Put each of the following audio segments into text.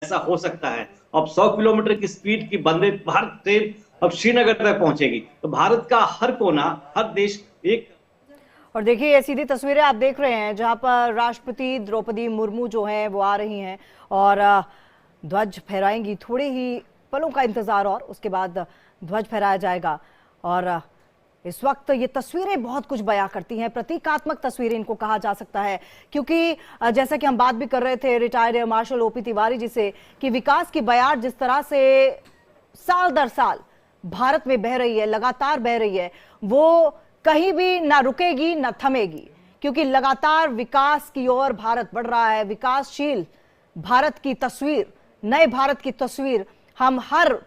ऐसा हो सकता है। अब 100 किलोमीटर की स्पीड की वंदे भारत ट्रेन अब श्रीनगर तक पहुंचेगी, तो भारत का हर कोना, हर देश एक। और देखिए ये सीधी तस्वीरें आप देख रहे हैं जहां पर राष्ट्रपति द्रौपदी मुर्मू जो हैं वो आ रही हैं और ध्वज फहराएंगी। थोड़े ही पलों का इंतजार और उसके बाद ध्वज फहराया जाएगा। और इस वक्त ये तस्वीरें बहुत कुछ बयां करती हैं, प्रतीकात्मक तस्वीरें इनको कहा जा सकता है, क्योंकि जैसा कि हम बात भी कर रहे थे retired air marshal OP Tiwari ji से कि विकास की बयार जिस तरह से साल दर साल भारत में बह रही है, लगातार बह रही है, वो कहीं भी ना रुकेगी ना थमेगी, क्योंकि लगातार विकास की ओर भारत बढ़ रहा है। विकासशील भारत की तस्वीर, नए भारत की तस्वीर हम हर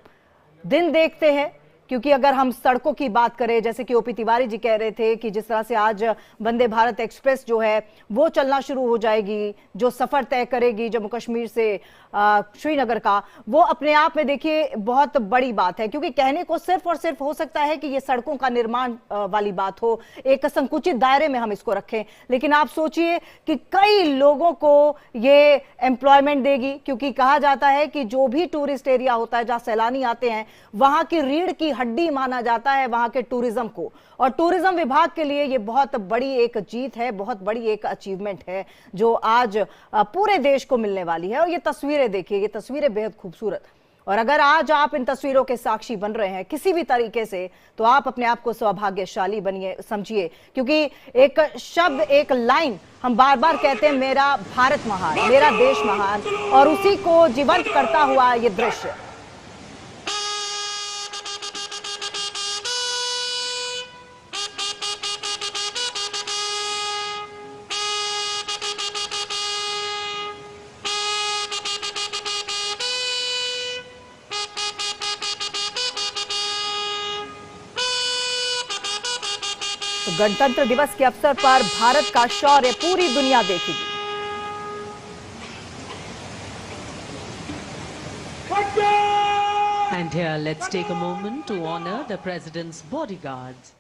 दिन देखते हैं। क्योंकि अगर हम सड़कों की बात करें, जैसे कि ओपी तिवारी जी कह रहे थे कि जिस तरह से आज वंदे भारत एक्सप्रेस जो है वो चलना शुरू हो जाएगी, जो सफर तय करेगी जम्मू कश्मीर से श्रीनगर का, वो अपने आप में देखिए बहुत बड़ी बात है। क्योंकि कहने को सिर्फ और सिर्फ हो सकता है कि ये सड़कों का निर्माण वाली बात हो, एक संकुचित दायरे में हम इसको रखें, लेकिन आप सोचिए कि कई लोगों को ये एम्प्लॉयमेंट देगी। क्योंकि कहा जाता है कि जो भी टूरिस्ट एरिया होता है जहां सैलानी आते हैं, वहां की रीढ़ की हड्डी माना जाता है वहां के टूरिज्म को, और टूरिज्म विभाग के लिए ये बहुत बड़ी एक जीत है, बहुत बड़ी एक अचीवमेंट है जो आज पूरे देश को मिलने वाली है। और ये तस्वीरें देखिए, ये तस्वीरें बेहद खूबसूरत, और अगर आज आप इन तस्वीरों के साक्षी बन रहे हैं किसी भी तरीके से, तो आप अपने आप को सौभाग्यशाली बनिए, समझिए। क्योंकि एक शब्द, एक लाइन हम बार बार कहते हैं, मेरा भारत महान, मेरा देश महान, और उसी को जीवंत करता हुआ ये दृश्य। तो गणतंत्र दिवस के अवसर पर भारत का शौर्य पूरी दुनिया देखेगी। And here, let's take a moment to honor the President's bodyguards.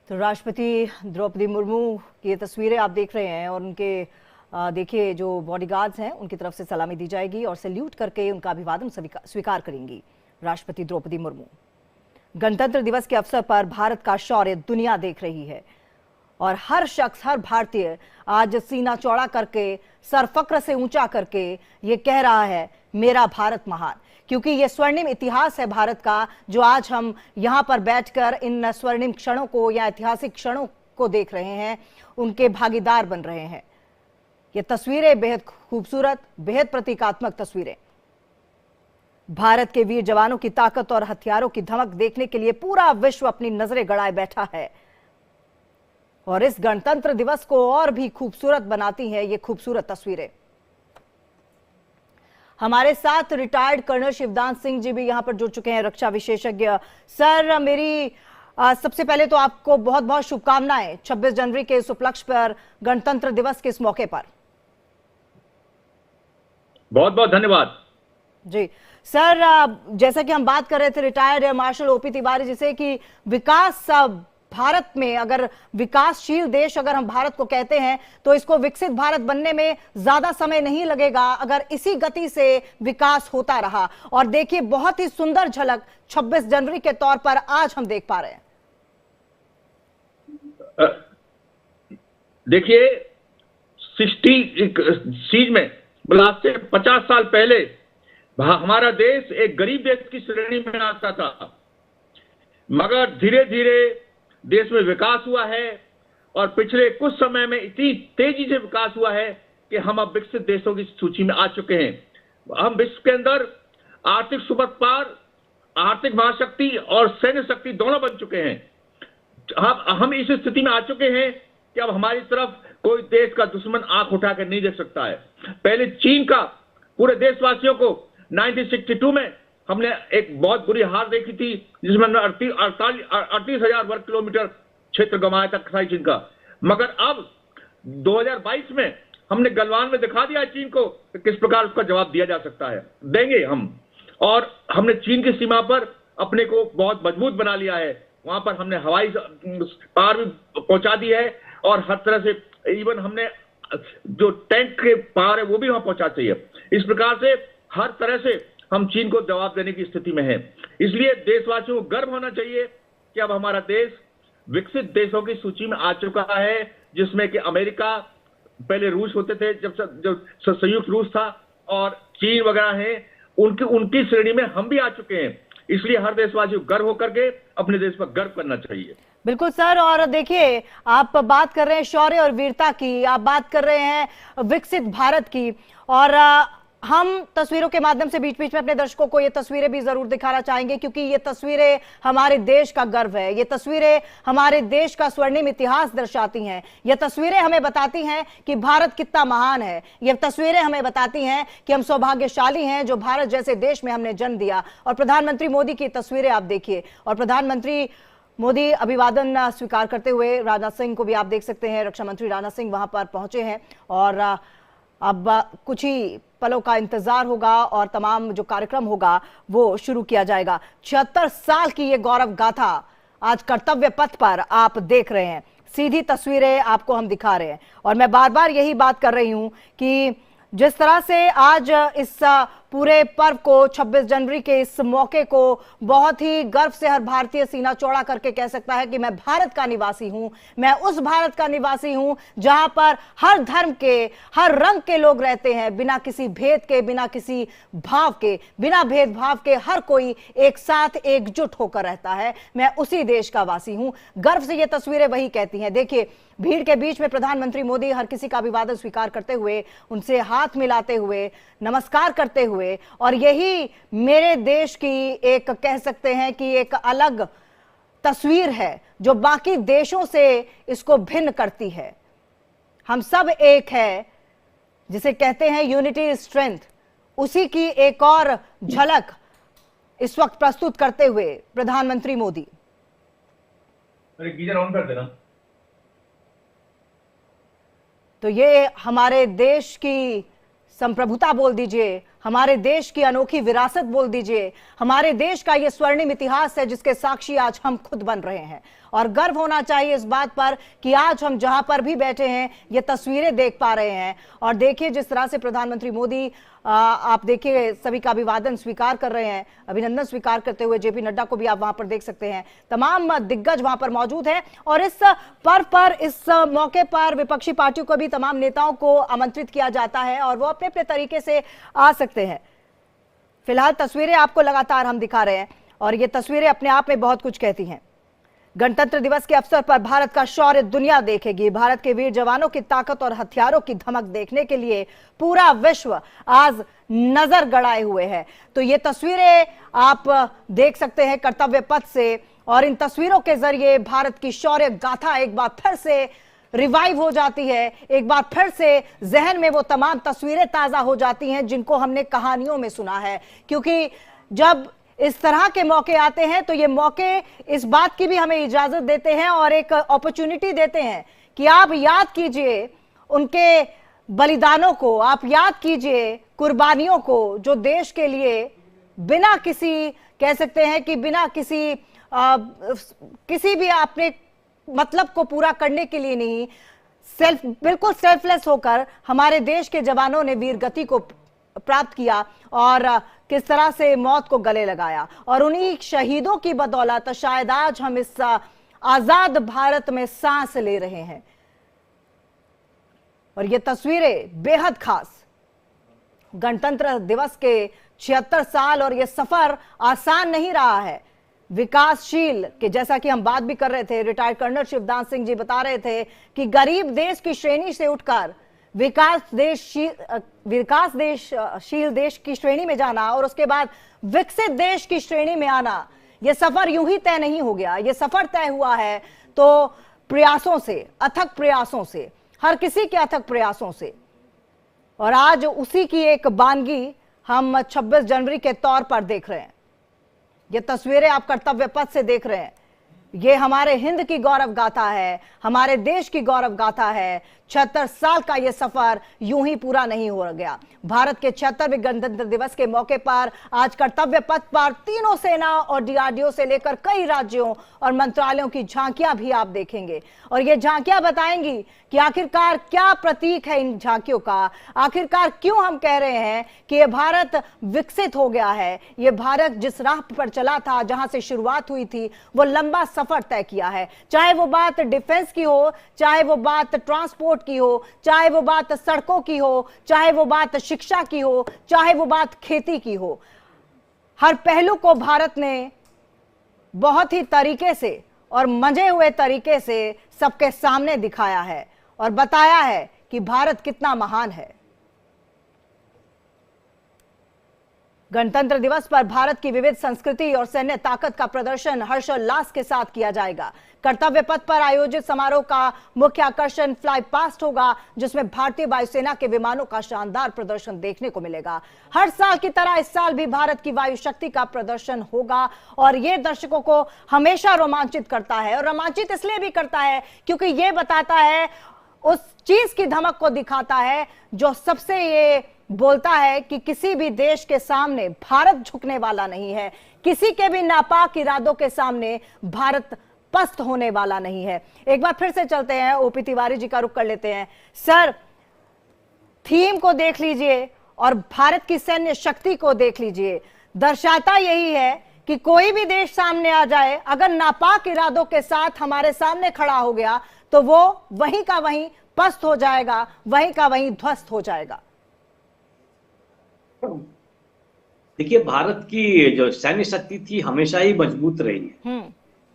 तो राष्ट्रपति द्रौपदी मुर्मू की ये तस्वीरें आप देख रहे हैं, और उनके देखिए जो बॉडीगार्ड्स हैं उनकी तरफ से सलामी दी जाएगी और सैल्यूट करके उनका अभिवादन स्वीकार करेंगी राष्ट्रपति द्रौपदी मुर्मू। गणतंत्र दिवस के अवसर पर भारत का शौर्य दुनिया देख रही है, और हर शख्स, हर भारतीय आज सीना चौड़ा करके, सर फक्र से ऊंचा करके ये कह रहा है, मेरा भारत महान। क्योंकि ये स्वर्णिम इतिहास है भारत का, जो आज हम यहाँ पर बैठकर इन स्वर्णिम क्षणों को या ऐतिहासिक क्षणों को देख रहे हैं, उनके भागीदार बन रहे हैं। ये तस्वीरें बेहद खूबसूरत, बेहद प्रतीकात्मक तस्वीरें। भारत के वीर जवानों की ताकत और हथियारों की धमक देखने के लिए पूरा विश्व अपनी नजरें गड़ाए बैठा है, और इस गणतंत्र दिवस को और भी खूबसूरत बनाती हैं ये खूबसूरत तस्वीरें। हमारे साथ रिटायर्ड कर्नल शिवदान सिंह जी भी यहां पर जुड़ चुके हैं, रक्षा विशेषज्ञ। सर, मेरी सबसे पहले तो आपको बहुत बहुत शुभकामनाएं 26 जनवरी के इस उपलक्ष्य पर, गणतंत्र दिवस के इस मौके पर। बहुत बहुत धन्यवाद जी। सर, जैसा कि हम बात कर रहे थे retired air marshal OP Tiwari ji से कि विकास भारत में, अगर विकासशील देश अगर हम भारत को कहते हैं, तो इसको विकसित भारत बनने में ज्यादा समय नहीं लगेगा अगर इसी गति से विकास होता रहा। और देखिए बहुत ही सुंदर झलक 26 जनवरी के तौर पर आज हम देख पा रहे हैं। देखिए 60 में आज से 50 साल पहले हमारा देश एक गरीब देश की श्रेणी में आता था, मगर धीरे धीरे देश में विकास हुआ है, और पिछले कुछ समय में इतनी तेजी से विकास हुआ है कि हम अब विकसित देशों की सूची में आ चुके हैं। हम विश्व के अंदर आर्थिक सुपर पावर, आर्थिक महाशक्ति और सैन्य शक्ति दोनों बन चुके हैं। हम इस स्थिति में आ चुके हैं कि अब हमारी तरफ कोई देश का दुश्मन आंख उठाकर नहीं देख सकता है। पहले चीन का पूरे देशवासियों को 1962 में हमने एक बहुत बुरी हार देखी थी, जिसमें हमने 38,000 वर्ग किलोमीटर क्षेत्र गंवाया था कसाई चीन का। मगर अब 2022 में हमने गलवान में दिखा दिया चीन को कि किस प्रकार उसका जवाब दिया जा सकता है, देंगे हम। और हमने चीन की सीमा पर अपने को बहुत मजबूत बना लिया है। वहां पर हमने हवाई पार भी पहुंचा दी है, और हर तरह से इवन हमने जो टैंक के पार है वो भी वहां पहुंचा चाहिए। इस प्रकार से हर तरह से हम चीन को जवाब देने की स्थिति में है। इसलिए देशवासियों को गर्व होना चाहिए कि अब हमारा देश विकसित देशों की सूची में आ चुका है, जिसमें कि अमेरिका, पहले रूस होते थे, जब संयुक्त रूस था, और चीन वगैरह है, उनकी श्रेणी में हम भी आ चुके हैं। इसलिए हर देशवासी को गर्व होकर के अपने देश पर गर्व करना चाहिए। बिल्कुल सर। और देखिए, आप बात कर रहे हैं शौर्य और वीरता की, आप बात कर रहे हैं विकसित भारत की, और हम तस्वीरों के माध्यम से बीच बीच में अपने दर्शकों को ये तस्वीरें भी जरूर दिखाना चाहेंगे, क्योंकि ये तस्वीरें हमारे देश का गर्व है, ये तस्वीरें हमारे देश का स्वर्णिम इतिहास दर्शाती हैं। ये तस्वीरें हमें बताती हैं कि भारत कितना महान है। ये तस्वीरें हमें बताती हैं कि हम सौभाग्यशाली हैं जो भारत जैसे देश में हमने जन्म दिया। और प्रधानमंत्री मोदी की तस्वीरें आप देखिए, और प्रधानमंत्री मोदी अभिवादन स्वीकार करते हुए, राजनाथ सिंह को भी आप देख सकते हैं, रक्षा मंत्री राजनाथ सिंह वहां पर पहुंचे हैं, और अब कुछ ही पलों का इंतजार होगा और तमाम जो कार्यक्रम होगा वो शुरू किया जाएगा। 76 साल की ये गौरव गाथा आज कर्तव्य पथ पर आप देख रहे हैं, सीधी तस्वीरें आपको हम दिखा रहे हैं। और मैं बार बार यही बात कर रही हूं कि जिस तरह से आज इस पूरे पर्व को, 26 जनवरी के इस मौके को बहुत ही गर्व से हर भारतीय सीना चौड़ा करके कह सकता है कि मैं भारत का निवासी हूं, मैं उस भारत का निवासी हूं जहां पर हर धर्म के, हर रंग के लोग रहते हैं, बिना किसी भेद के, बिना किसी भाव के, बिना भेदभाव के हर कोई एक साथ एकजुट होकर रहता है। मैं उसी देश का वासी हूं। गर्व से ये तस्वीरें वही कहती हैं। देखिए, भीड़ के बीच में प्रधानमंत्री मोदी हर किसी का अभिवादन स्वीकार करते हुए, उनसे हाथ मिलाते हुए, नमस्कार करते हुए, और यही मेरे देश की एक, कह सकते हैं कि एक अलग तस्वीर है जो बाकी देशों से इसको भिन्न करती है। हम सब एक है, जिसे कहते हैं यूनिटी इज स्ट्रेंथ, उसी की एक और झलक इस वक्त प्रस्तुत करते हुए प्रधानमंत्री मोदी। अरे गीजर ऑन कर देना। तो ये हमारे देश की संप्रभुता बोल दीजिए, हमारे देश की अनोखी विरासत बोल दीजिए, हमारे देश का ये स्वर्णिम इतिहास है जिसके साक्षी आज हम खुद बन रहे हैं। और गर्व होना चाहिए इस बात पर कि आज हम जहां पर भी बैठे हैं ये तस्वीरें देख पा रहे हैं। और देखिए जिस तरह से प्रधानमंत्री मोदी, आप देखिए, सभी का अभिवादन स्वीकार कर रहे हैं, अभिनंदन स्वीकार करते हुए। जेपी नड्डा को भी आप वहां पर देख सकते हैं, तमाम दिग्गज वहां पर मौजूद हैं। और इस पर्व पर, इस मौके पर विपक्षी पार्टियों को भी, तमाम नेताओं को आमंत्रित किया जाता है और वो अपने अपने तरीके से आ सकते हैं। फिलहाल तस्वीरें आपको लगातार हम दिखा रहे हैं और ये तस्वीरें अपने आप में बहुत कुछ कहती हैं। गणतंत्र दिवस के अवसर पर भारत का शौर्य दुनिया देखेगी। भारत के वीर जवानों की ताकत और हथियारों की धमक देखने के लिए पूरा विश्व आज नजर गड़ाए हुए है। तो ये तस्वीरें आप देख सकते हैं कर्तव्य पथ से, और इन तस्वीरों के जरिए भारत की शौर्य गाथा एक बार फिर से रिवाइव हो जाती है, एक बार फिर से जहन में वो तमाम तस्वीरें ताजा हो जाती हैं जिनको हमने कहानियों में सुना है। क्योंकि जब इस तरह के मौके आते हैं तो ये मौके इस बात की भी हमें इजाजत देते हैं और एक अपॉर्चुनिटी देते हैं कि आप याद कीजिए उनके बलिदानों को, आप याद कीजिए कुर्बानियों को, जो देश के लिए बिना किसी, कह सकते हैं कि बिना किसी भी अपने मतलब को पूरा करने के लिए नहीं, बिल्कुल सेल्फलेस होकर हमारे देश के जवानों ने वीर गति को प्राप्त किया और किस तरह से मौत को गले लगाया। और उन्हीं शहीदों की बदौलत शायद आज हम इस आजाद भारत में सांस ले रहे हैं। और ये तस्वीरें बेहद खास, गणतंत्र दिवस के 76 साल, और ये सफर आसान नहीं रहा है। विकासशील के, जैसा कि हम बात भी कर रहे थे, रिटायर्ड कर्नल शिवदान सिंह जी बता रहे थे कि गरीब देश की श्रेणी से उठकर विकासशील देश की श्रेणी में जाना और उसके बाद विकसित देश की श्रेणी में आना, यह सफर यूं ही तय नहीं हो गया। यह सफर तय हुआ है तो प्रयासों से, अथक प्रयासों से, हर किसी के अथक प्रयासों से। और आज उसी की एक बानगी हम 26 जनवरी के तौर पर देख रहे हैं। ये तस्वीरें आप कर्तव्य पथ से देख रहे हैं। ये हमारे हिंद की गौरव गाथा है, हमारे देश की गौरव गाथा है। 76 साल का ये सफर यूं ही पूरा नहीं हो गया। भारत के 76वें गणतंत्र दिवस के मौके पर आज कर्तव्य पथ पर तीनों सेना और डीआरडीओ से लेकर कई राज्यों और मंत्रालयों की झांकियां भी आप देखेंगे, और ये झांकियां बताएंगी कि आखिरकार क्या प्रतीक है इन झांकियों का, आखिरकार क्यों हम कह रहे हैं कि ये भारत विकसित हो गया है। ये भारत जिस राह पर चला था, जहां से शुरुआत हुई थी, वो लंबा सफर तय किया है। चाहे वो बात डिफेंस की हो, चाहे वो बात ट्रांसपोर्ट की हो, चाहे वो बात सड़कों की हो, चाहे वो बात शिक्षा की हो, चाहे वो बात खेती की हो, हर पहलू को भारत ने बहुत ही तरीके से और मंजे हुए तरीके से सबके सामने दिखाया है और बताया है कि भारत कितना महान है। गणतंत्र दिवस पर भारत की विविध संस्कृति और सैन्य ताकत का प्रदर्शन हर्षोल्लास के साथ किया जाएगा। कर्तव्य पथ पर आयोजित समारोह का मुख्य आकर्षण फ्लाई पास्ट होगा, जिसमें भारतीय वायुसेना के विमानों का शानदार प्रदर्शन देखने को मिलेगा। हर साल की तरह इस साल भी भारत की वायु शक्ति का प्रदर्शन होगा और यह दर्शकों को हमेशा रोमांचित करता है, और रोमांचित इसलिए भी करता है क्योंकि यह बताता है, उस चीज की धमक को दिखाता है जो सबसे ये बोलता है कि किसी भी देश के सामने भारत झुकने वाला नहीं है, किसी के भी नापाक इरादों के सामने भारत पस्त होने वाला नहीं है। एक बार फिर से चलते हैं, ओपी तिवारी जी का रुख कर लेते हैं। सर, थीम को देख लीजिए और भारत की सैन्य शक्ति को देख लीजिए, दर्शाता यही है कि कोई भी देश सामने आ जाए, अगर नापाक इरादों के साथ हमारे सामने खड़ा हो गया तो वो वहीं का वहीं पस्त हो जाएगा, वहीं का वहीं ध्वस्त हो जाएगा। देखिए, भारत की जो सैन्य शक्ति थी हमेशा ही मजबूत रही है।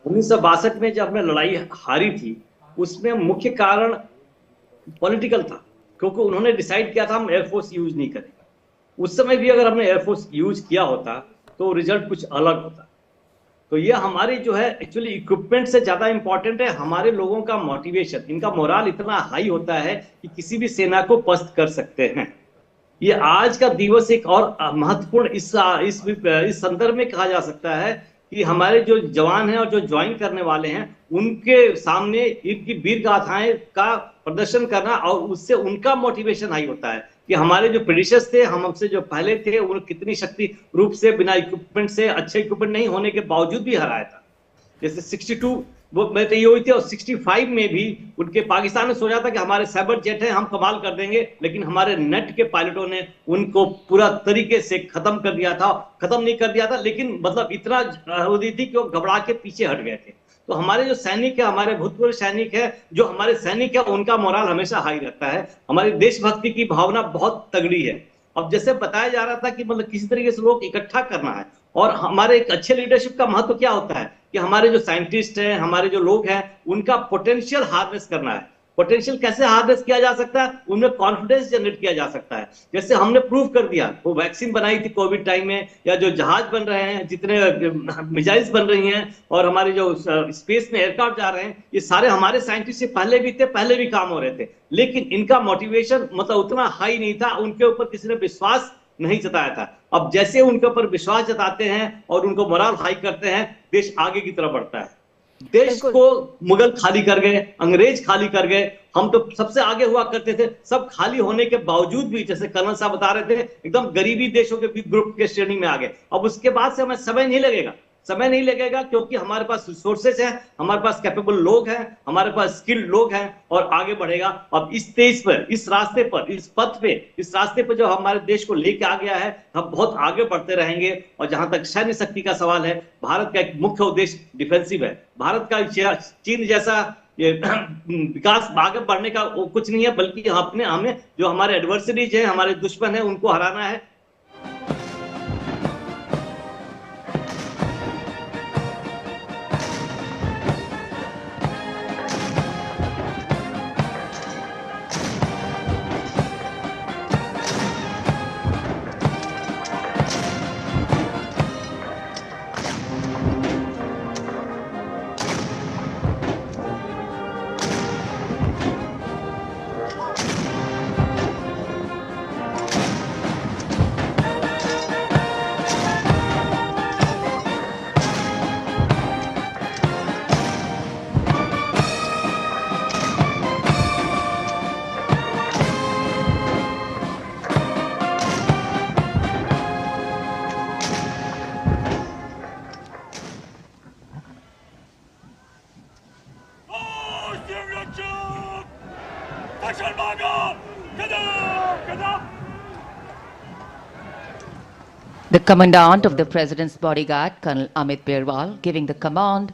1962 में जब हमने लड़ाई हारी थी, उसमें मुख्य कारण पॉलिटिकल था, क्योंकि उन्होंने डिसाइड किया था हम एयरफोर्स यूज नहीं करेंगे। उस समय भी अगर हमने एयरफोर्स यूज किया होता तो रिजल्ट कुछ अलग होता। तो ये हमारी जो है एक्चुअली इक्विपमेंट से ज्यादा इंपॉर्टेंट है हमारे लोगों का मोटिवेशन। इनका मोराल इतना हाई होता है कि किसी भी सेना को पस्त कर सकते हैं। ये आज का दिवस एक और महत्वपूर्ण इस संदर्भ में कहा जा सकता है कि हमारे जो जवान हैं और जो ज्वाइन करने वाले हैं, उनके सामने इनकी वीर गाथाएं का प्रदर्शन करना, और उससे उनका मोटिवेशन हाई होता है कि हमारे जो प्रेडिशर्स थे, हमसे जो पहले थे, उन्हें कितनी शक्ति रूप से बिना इक्विपमेंट से, अच्छे इक्विपमेंट नहीं होने के बावजूद भी हराया था। जैसे 62 वो मैं तो ये हुई थी, और 65 में भी उनके पाकिस्तान ने सोचा था कि हमारे साइबर जेट हैं, हम कमाल कर देंगे, लेकिन हमारे नेट के पायलटों ने उनको पूरा तरीके से खत्म कर दिया था। खत्म नहीं कर दिया था, लेकिन मतलब इतना हो दी थी कि वो घबरा के पीछे हट गए थे। तो हमारे जो सैनिक है, हमारे भूतपूर्व सैनिक है, जो हमारे सैनिक है, उनका मोराल हमेशा हाई रहता है। हमारी देशभक्ति की भावना बहुत तगड़ी है। अब जैसे बताया जा रहा था कि मतलब किसी तरीके से लोग इकट्ठा करना है, और हमारे एक अच्छे लीडरशिप का महत्व क्या होता है कि हमारे जो साइंटिस्ट हैं, हमारे जो लोग हैं, उनका पोटेंशियल हार्नेस करना है। पोटेंशियल कैसे हार्नेस किया जा सकता है? उनमें कॉन्फिडेंस जनरेट किया जा सकता है। जैसे हमने प्रूव कर दिया, वो वैक्सीन बनाई थी कोविड टाइम में, या जो जहाज बन रहे हैं, जितने मिसाइल्स बन रही हैं, और हमारे जो स्पेस में एयरक्राफ्ट जा रहे हैं, ये सारे हमारे साइंटिस्ट से पहले भी थे, पहले भी काम हो रहे थे। लेकिन इनका मोटिवेशन मतलब उतना हाई नहीं था, उनके ऊपर किसी ने विश्वास नहीं जताया था। अब जैसे उनके ऊपर विश्वास जताते हैं और उनको मोराल हाई करते हैं, देश आगे की तरफ बढ़ता है। देश को मुगल खाली कर गए, अंग्रेज खाली कर गए, हम तो सबसे आगे हुआ करते थे। सब खाली होने के बावजूद भी, जैसे कर्नल साहब बता रहे थे, एकदम गरीबी देशों के ग्रुप के श्रेणी में आ गए। अब उसके बाद से हमें समय नहीं लगेगा, क्योंकि हमारे पास रिसोर्सेज हैं, हमारे पास कैपेबल लोग हैं, हमारे पास स्किल्ड लोग हैं, और आगे बढ़ेगा। अब इस तेज पर, इस रास्ते पर, इस पथ पे, इस रास्ते पर जो हमारे देश को लेके आ गया है, हम बहुत आगे बढ़ते रहेंगे। और जहां तक सैन्य शक्ति का सवाल है, भारत का एक मुख्य उद्देश्य डिफेंसिव है। भारत का चीन जैसा ये विकास आगे बढ़ने का कुछ नहीं है, बल्कि हमें जो हमारे एडवर्सरीज है, हमारे दुश्मन है, उनको हराना है। The commandant of the President's bodyguard, Colonel Amit Berwal, giving the command,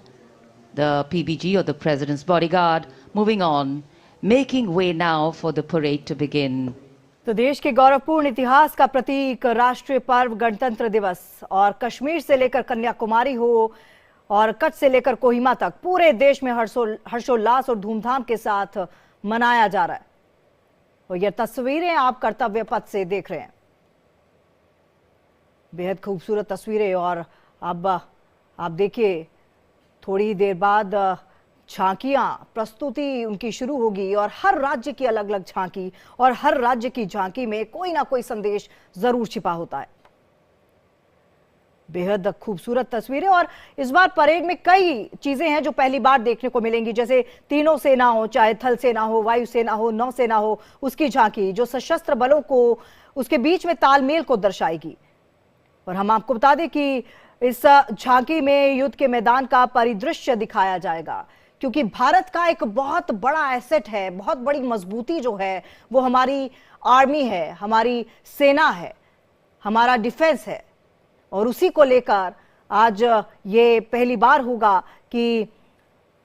the PBG or the President's bodyguard, moving on, making way now for the parade to begin. तो देश के गौरवपूर्ण इतिहास का प्रतीक राष्ट्रीय पर्व गणतंत्र दिवस और कश्मीर से लेकर कन्याकुमारी हो और कच्छ से लेकर कोहिमा तक पूरे देश में हर्षोल्लास और धूमधाम के साथ मनाया जा रहा है। और ये तस्वीरें आप कर्तव्य पथ से देख रहे हैं, बेहद खूबसूरत तस्वीरें। और अब आप देखिए थोड़ी ही देर बाद झांकियां, प्रस्तुति उनकी शुरू होगी और हर राज्य की अलग अलग झांकी और हर राज्य की झांकी में कोई ना कोई संदेश जरूर छिपा होता है। बेहद खूबसूरत तस्वीरें। और इस बार परेड में कई चीजें हैं जो पहली बार देखने को मिलेंगी, जैसे तीनों सेनाओं, चाहे थल सेना हो, वायुसेना हो, नौसेना हो, उसकी झांकी जो सशस्त्र बलों को उसके बीच में तालमेल को दर्शाएगी। और हम आपको बता दें कि इस झांकी में युद्ध के मैदान का परिदृश्य दिखाया जाएगा, क्योंकि भारत का एक बहुत बड़ा एसेट है, बहुत बड़ी मजबूती जो है वो हमारी आर्मी है, हमारी सेना है, हमारा डिफेंस है। और उसी को लेकर आज ये पहली बार होगा कि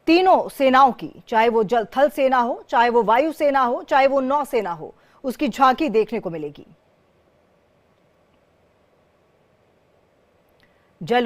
तीनों सेनाओं की, चाहे वो जल थल सेना हो, चाहे वो वायु सेना हो, चाहे वो नौसेना हो, उसकी झांकी देखने को मिलेगी। जल